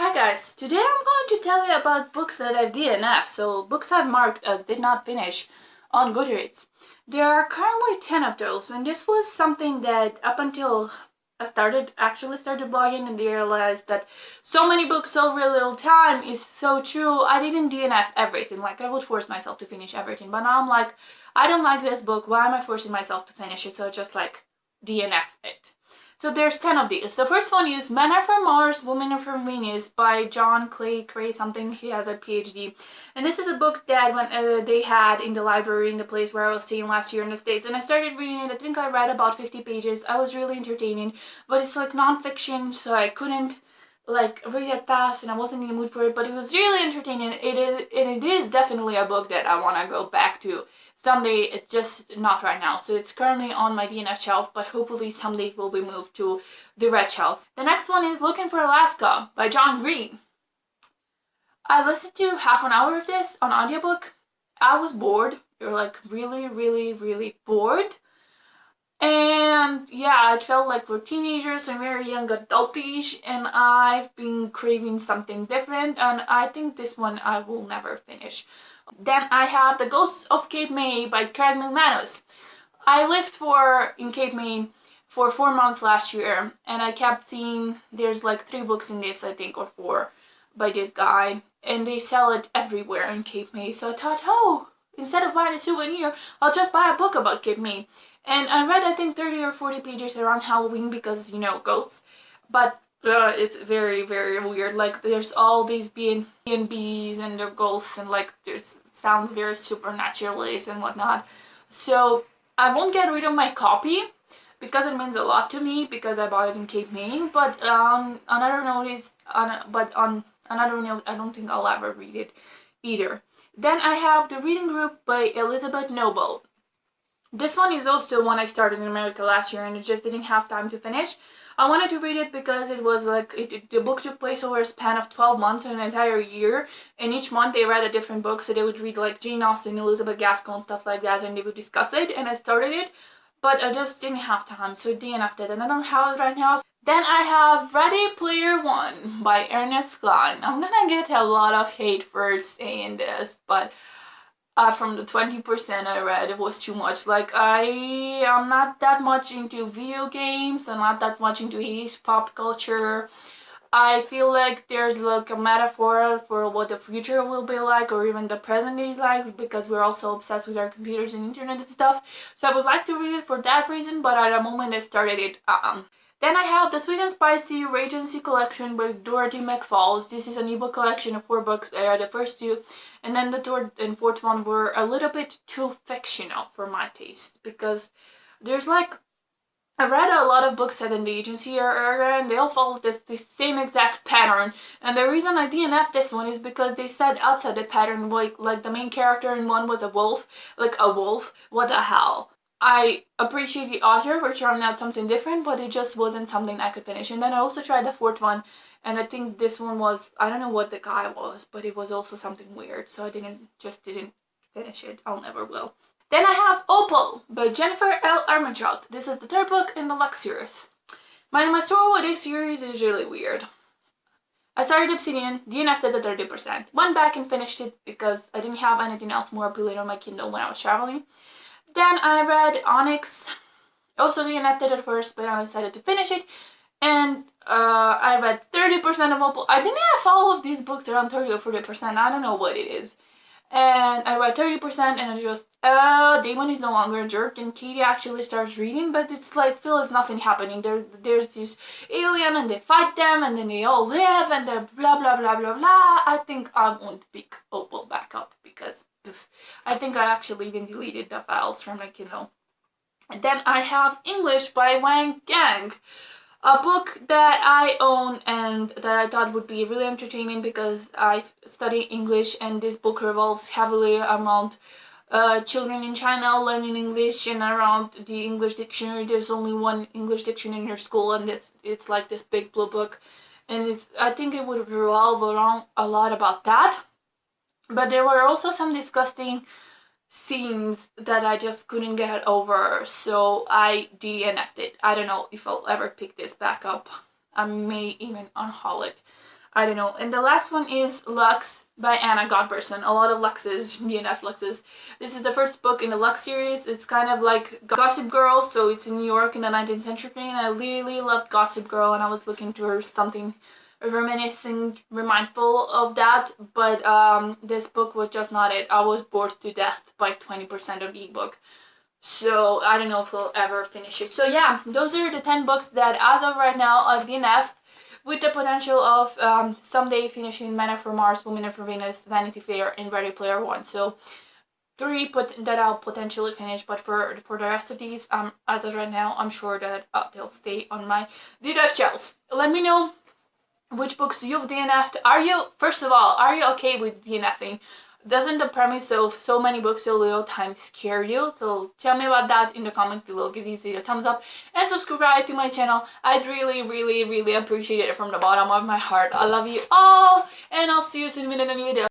Hi guys, today I'm going to tell you about books that I've DNF'd, so books I've marked as did not finish on Goodreads. There are currently 10 of those, and this was something that up until I actually started blogging and realized that so many books so very little time is so true. I didn't DNF everything, like I would force myself to finish everything, but now I'm like, I don't like this book, why am I forcing myself to finish it? So I just like DNF it. So there's 10 of these. The first one is Men Are From Mars, Women Are From Venus by John Cray something. He has a PhD. And this is a book that when they had in the library in the place where I was staying last year in the States. And I started reading it. I think I read about 50 pages. I was really entertaining. But it's like non-fiction, so I couldn't like read it fast and I wasn't in the mood for it. But it was really entertaining. It is definitely a book that I want to go back to someday. It's just not right now, so it's currently on my DNF shelf, but hopefully someday it will be moved to the red shelf. The next one is Looking for Alaska by John Green. I listened to half an hour of this on audiobook. I was bored. You're like really bored. And yeah, it felt like we're teenagers and very young adultish, and I've been craving something different, and I think this one I will never finish. Then I have The Ghosts of Cape May by Craig McManus. I lived in Cape May for 4 months last year, and I kept seeing there's like 3 books in this, I think, or 4 by this guy, and they sell it everywhere in Cape May. So I thought, oh, instead of buying a souvenir, I'll just buy a book about Cape May. And I read, I think, 30 or 40 pages around Halloween because, ghosts. But it's very weird. Like, there's all these B&Bs and their ghosts, and like there's sounds very supernaturalist and whatnot. So I won't get rid of my copy because it means a lot to me because I bought it in Cape May. But on another note, I don't think I'll ever read it either. Then I have The Reading Group by Elizabeth Noble. This one is also one I started in America last year and I just didn't have time to finish. I wanted to read it because it was like, the book took place over a span of 12 months, or an entire year, and each month they read a different book, so they would read like Jane Austen, Elizabeth Gaskell, and stuff like that, and they would discuss it, and I started it, but I just didn't have time, so I DNF'd it, and I don't have it right now. Then I have Ready Player One by Ernest Cline. I'm gonna get a lot of hate for saying this, but from the 20% I read, it was too much. Like, I am not that much into video games, I'm not that much into 80s pop culture. I feel like there's like a metaphor for what the future will be like, or even the present is like, because we're also obsessed with our computers and internet and stuff. So I would like to read it for that reason, but at the moment I started it, Then I have The Sweet and Spicy Regency Collection by Dorothy McFalls. This is an ebook collection of 4 books. I read the first 2, and then the 3rd and 4th one were a little bit too fictional for my taste, because there's like, I read a lot of books set in the agency era, and they all follow this same exact pattern. And the reason I DNF'd this one is because they said outside the pattern, like the main character in one was a wolf. Like, a wolf? What the hell? I appreciate the author for trying out something different, but it just wasn't something I could finish. And then I also tried the 4th one, and I think this one was, I don't know what the guy was, but it was also something weird, so I didn't finish it. I'll never will. Then I have Opal by Jennifer L. Armentrout. This is the 3rd book in the Lux series. My story with this series is really weird. I started Obsidian, DNF'd it at 30%, went back and finished it because I didn't have anything else more appealing on my Kindle when I was traveling. Then I read Onyx, also DNF'd it at first, but I decided to finish it, and I read 30% of Opal. I didn't have all of these books around 30 or 40%, I don't know what it is. And I read 30% and I just, Damon is no longer a jerk, and Katie actually starts reading, but it's like, Phil is nothing happening. There's this alien and they fight them and then they all live and they're blah blah blah blah blah. I think I won't pick Opal back up because I think I actually even deleted the files from my Kindle. And then I have English by Wang Gang. A book that I own and that I thought would be really entertaining because I study English, and this book revolves heavily around children in China learning English and around the English dictionary. There's only one English dictionary in your school, and it's like this big blue book, and I think it would revolve around a lot about that. But there were also some disgusting scenes that I just couldn't get over, so I DNF'd it. I don't know if I'll ever pick this back up. I may even unhaul it. I don't know. And the last one is Lux by Anna Godberson. A lot of Luxes, DNF Luxes. This is the first book in the Lux series. It's kind of like Gossip Girl, so it's in New York in the 19th century, and I really loved Gossip Girl, and I was looking for something reminiscing, remindful of that, but this book was just not it. I was bored to death by 20% of the ebook. So I don't know if we'll ever finish it. So yeah, those are the 10 books that as of right now I've DNF'd, with the potential of someday finishing Men Are From Mars, Women Are From Venus, Vanity Fair, and Ready Player One. So three that I'll potentially finish, but for the rest of these, as of right now, I'm sure that they'll stay on my DNF shelf. Let me know which books you've DNF'd. Are you, first of all, are you okay with DNFing? Doesn't the premise of so many books so little time scare you? So tell me about that in the comments below. Give this video a thumbs up and subscribe to my channel. I'd really appreciate it from the bottom of my heart. I love you all, and I'll see you soon with a new video.